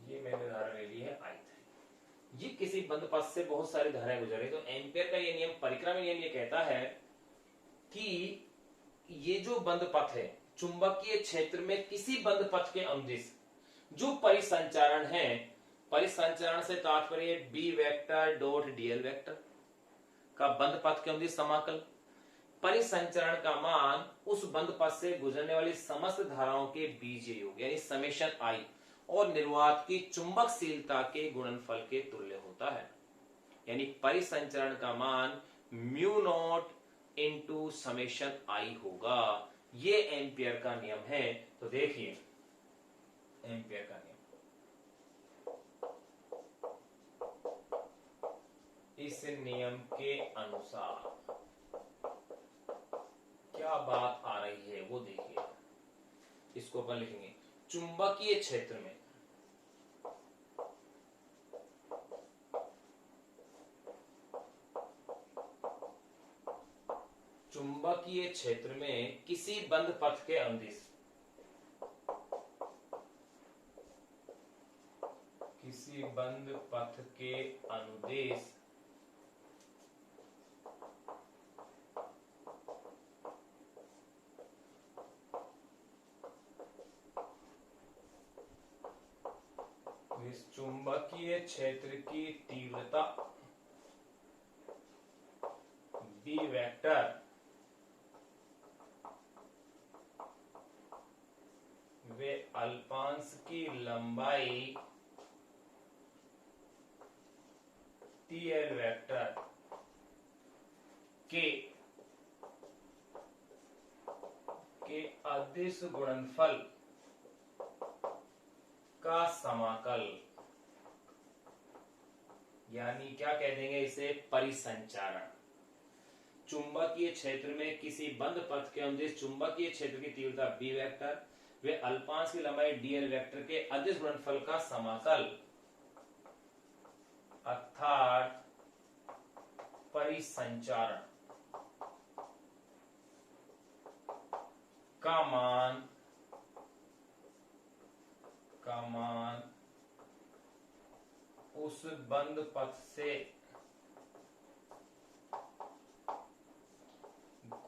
ये मैंने धारा ले ली है I3। ये किसी बंद पथ से बहुत सारी धाराएं गुजर रही। तो एम्पियर का ये नियम, परिक्रमी नियम, ये कहता है कि ये जो बंद पथ है, चुंबकीय क्षेत्र में किसी बंद पथ के अनुदिश जो परिसंचारण है, परिसंचारण से तात्पर्य B vector dot DL vector का बंद पथ के अनुदिश समाकल, परिसंचरण का मान उस बंद पथ से गुजरने वाली समस्त धाराओं के बीजीय योग यानी समेशन आई और निर्वात की चुंबकशीलता के गुणनफल के तुल्य होता है। यानी परिसंचरण का मान म्यू नॉट इंटू समेशन आई होगा। ये एम्पियर का नियम है। तो देखिए एम्पियर का नियम, इस नियम के अनुसार क्या बात आ रही है वो देखिए। इसको अपन लिखेंगे चुंबकीय क्षेत्र में चुंबकीय क्षेत्र में किसी बंद पथ के अनुदिश, किसी बंद पथ के अनुदेश इस चुंबकीय क्षेत्र की तीव्रता बी वेक्टर वे अल्पांश की लंबाई टीएल वेक्टर के अदिश गुणनफल का समाकल, यानी क्या कह देंगे इसे, परिसंचारण। चुंबकीय क्षेत्र में किसी बंद पथ के अनुदिश चुंबकीय क्षेत्र की तीव्रता बी वेक्टर वे अल्पांश की लंबाई डीएल वेक्टर के अदिश गुणनफल का समाकल अर्थात परिसंचारण का मान उस बंद पथ से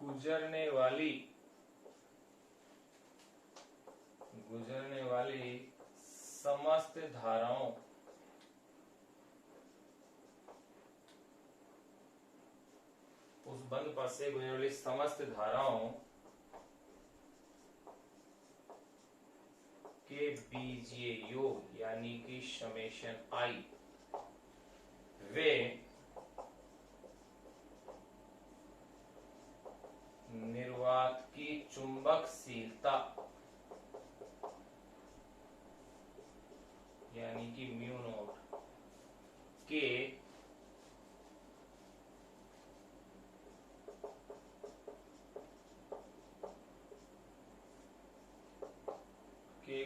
गुजरने वाली समस्त धाराओं उस बंद पथ से गुजरने वाली समस्त धाराओं के बीजीय योग यानी कि समेशन आई वे निर्वात की चुंबकशीलता यानी कि म्यू नॉट के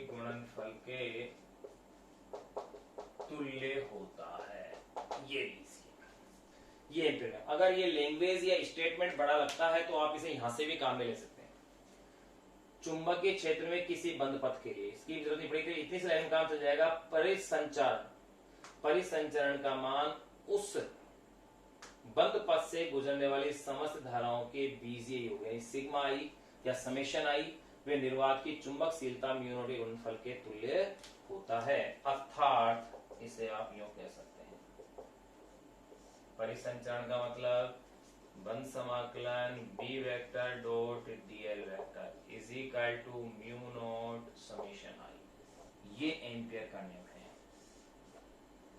गुणनफल के तुल्य होता है। ये लीजिए, ये अगर ये लैंग्वेज या स्टेटमेंट बड़ा लगता है तो आप इसे यहां से भी काम में ले सकते हैं। चुंबकीय क्षेत्र में किसी बंद पथ के लिए, इसकी जरूरत नहीं पड़ेगी, इतनी सी लाइन में काम चल जाएगा। परिसंचरण का मान उस बंद पथ से गुजरने वाली समस्त धाराओं के बीजीय योग है, सिग्मा आई या समेशन आई, वे निर्वात की चुंबकशीलता म्यू नॉट के गुणनफल के तुल्य होता है। अर्थात इसे आप यूं कह सकते हैं, परिसंचरण का मतलब बंद समाकलन B vector dot DL vector is equal to mu naught summation I. ये एम्पियर का नियम है,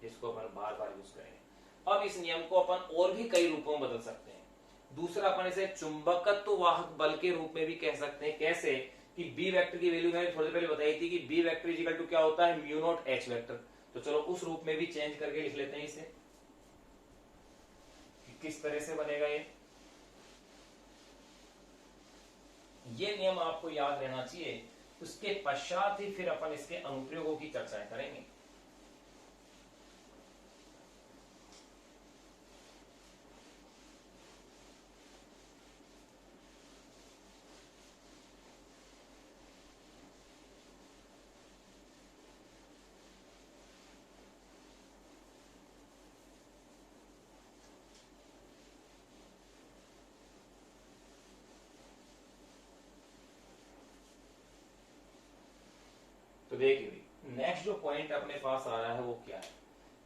जिसको अपन बार बार यूज करेंगे। अब इस नियम को अपन और भी कई रूपों में बदल सकते हैं। दूसरा, अपन इसे चुंबकत्व वाहक बल के रूप में भी कह सकते हैं। कैसे कि बी वेक्टर की वैल्यू मैंने थोड़ी देर पहले बताई थी कि B vector is equal to क्या होता है, म्यू नॉट एच वेक्टर। तो चलो उस रूप में भी चेंज करके लिख लेते हैं इसे, कि किस तरह से बनेगा ये नियम आपको याद रहना चाहिए। उसके पश्चात ही फिर अपन इसके अनुप्रयोगों की चर्चाएं करेंगे। तो देखिए नेक्स्ट जो पॉइंट अपने पास आ रहा है वो क्या है,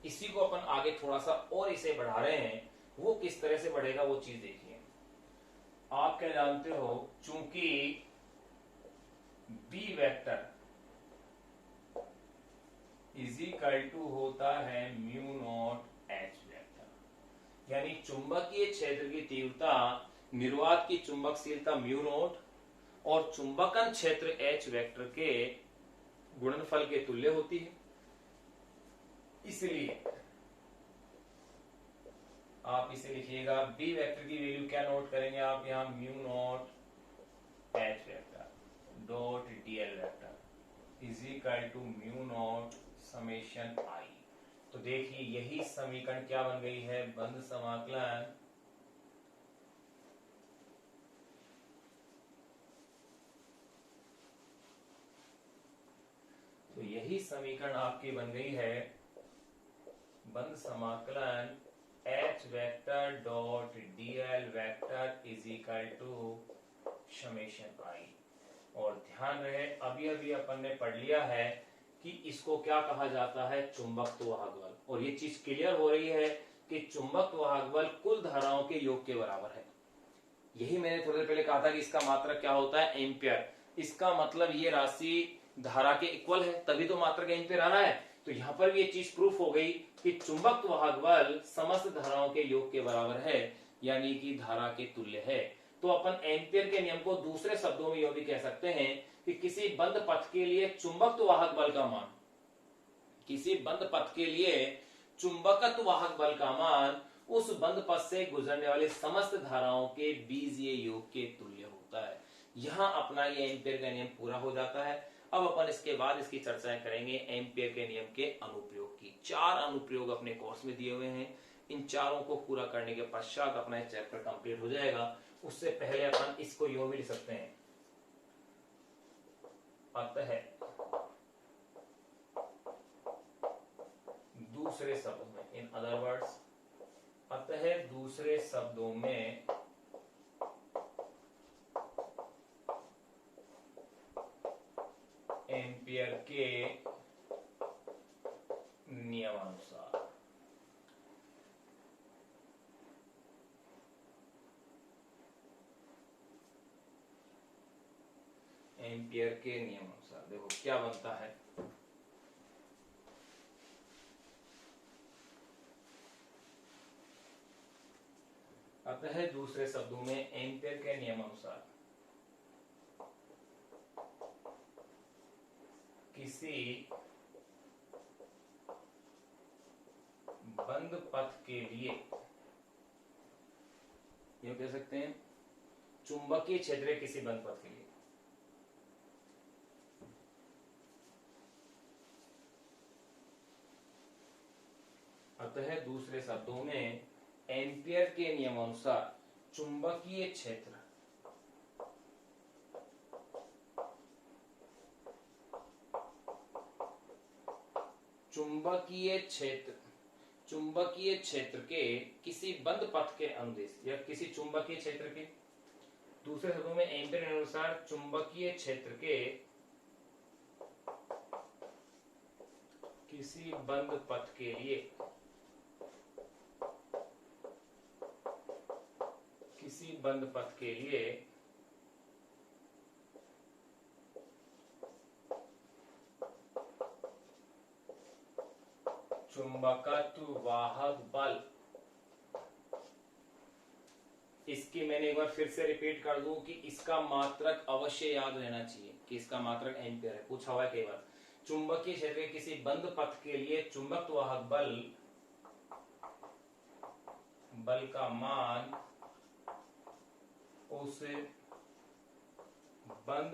इसी को अपन आगे थोड़ा सा और इसे बढ़ा रहे हैं। वो किस तरह से बढ़ेगा वो चीज देखिए। आप क्या जानते हो, चूंकि B vector is equal to होता है म्यू नॉट एच वेक्टर, यानी चुंबकीय क्षेत्र की तीव्रता निर्वात की चुंबकशीलता म्यू नॉट और चुंबकन क्षेत्र एच वेक्टर के गुणनफल के तुल्य होती है। इसलिए आप इसे लिखिएगा, बी वेक्टर की वैल्यू क्या नोट करेंगे आप यहां, mu naught H vector dot DL vector is equal to mu naught summation I. तो देखिए यही समीकरण क्या बन गई है, बंद समाकलन तो यही समीकरण आपकी बन गई है बंद समाकलन H vector dot DL vector is equal to summation I. और ध्यान रहे अभी अभी अपन ने पढ़ लिया है कि इसको क्या कहा जाता है, चुंबकत्व वाहक बल। और ये चीज क्लियर हो रही है कि चुंबकत्व वाहक बल कुल धाराओं के योग के बराबर है। यही मैंने थोड़ी देर पहले कहा था कि इसका मात्रक क्या होता है, एम्पियर। इसका मतलब ये राशि धारा के इक्वल है, तभी तो मात्रक एम्पियर आना है। तो यहां पर भी ये चीज प्रूफ हो गई कि चुंबकत्व वाहक बल समस्त धाराओं के योग के बराबर है, यानी कि धारा के तुल्य है। तो अपन एम्पियर के नियम को दूसरे शब्दों में यह भी कह सकते हैं कि किसी बंद पथ के लिए चुंबकत्व वाहक बल का मान, किसी बंद पथ के लिए चुंबकत्व वाहक बल का मान उस बंद पथ से गुजरने वाले समस्त धाराओं के बीजीय योग के तुल्य होता है। यहां अपना ये एम्पियर का नियम पूरा हो जाता है। अब अपन इसके बाद इसकी चर्चाएं करेंगे एम्पियर के नियम के अनुप्रयोग की। 4 अनुप्रयोग अपने कोर्स में दिए हुए हैं। इन चारों को पूरा करने के पश्चात अपना चैप्टर कंप्लीट हो जाएगा। उससे पहले अपन इसको यूं भी लिख सकते हैं, अतः दूसरे शब्दों में, इन अदर वर्ड्स, अतः दूसरे शब्दों में एम्पियर के नियमानुसार, एम्पियर के नियमानुसार देखो क्या बनता है। अतः अतः दूसरे शब्दों में एम्पियर के नियमानुसार किसी बंद पथ के लिए, ये कह सकते हैं चुंबकीय क्षेत्र किसी बंद पथ के लिए, अतः दूसरे शब्दों में एम्पियर के नियमानुसार चुंबकीय क्षेत्र चुंबकीय क्षेत्र के किसी बंद पथ के अनुदेश या किसी चुंबकीय क्षेत्र के, दूसरे शब्दों में एम्पियर के अनुसार चुंबकीय क्षेत्र के किसी बंद पथ के लिए, किसी बंद पथ के लिए चुंबकत्व वाहक बल, इसकी मैंने एक बार फिर से रिपीट कर दूं कि इसका मात्रक अवश्य याद रहना चाहिए कि इसका मात्रक एम्पियर है, पूछा हुआ है कई बार। चुंबकीय क्षेत्र के किसी बंद पथ के लिए चुंबकत्व वाहक बल का मान उस बंद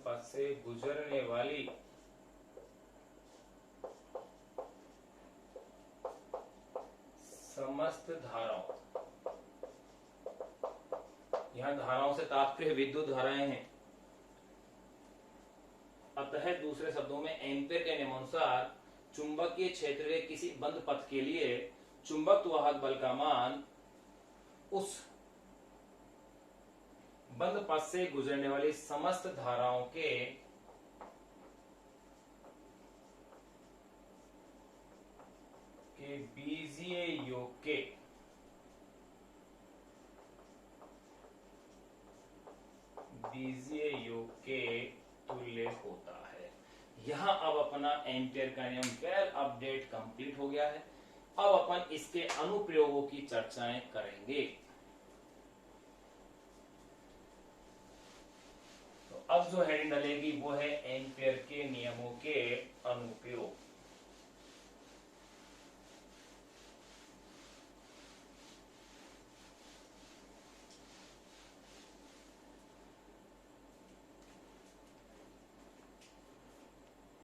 पथ से गुजरने वाली समस्त धाराओं, यहां धाराओं से तात्पर्य विद्युत धाराएं हैं। अतः दूसरे शब्दों में एम्पियर के नियमानुसार चुंबकीय क्षेत्र के किसी बंद पथ के लिए चुंबकत्व वाहक बल का मान उस बंद पथ से गुजरने वाली समस्त धाराओं के बीजीय योग के तुल्य होता है। यहां अब अपना एम्पियर का नियम वेल अपडेट कंप्लीट हो गया है। अब अपन इसके अनुप्रयोगों की चर्चाएं करेंगे। तो अब जो हेडिंग डलेगी वो है एम्पियर के नियमों के अनुप्रयोग।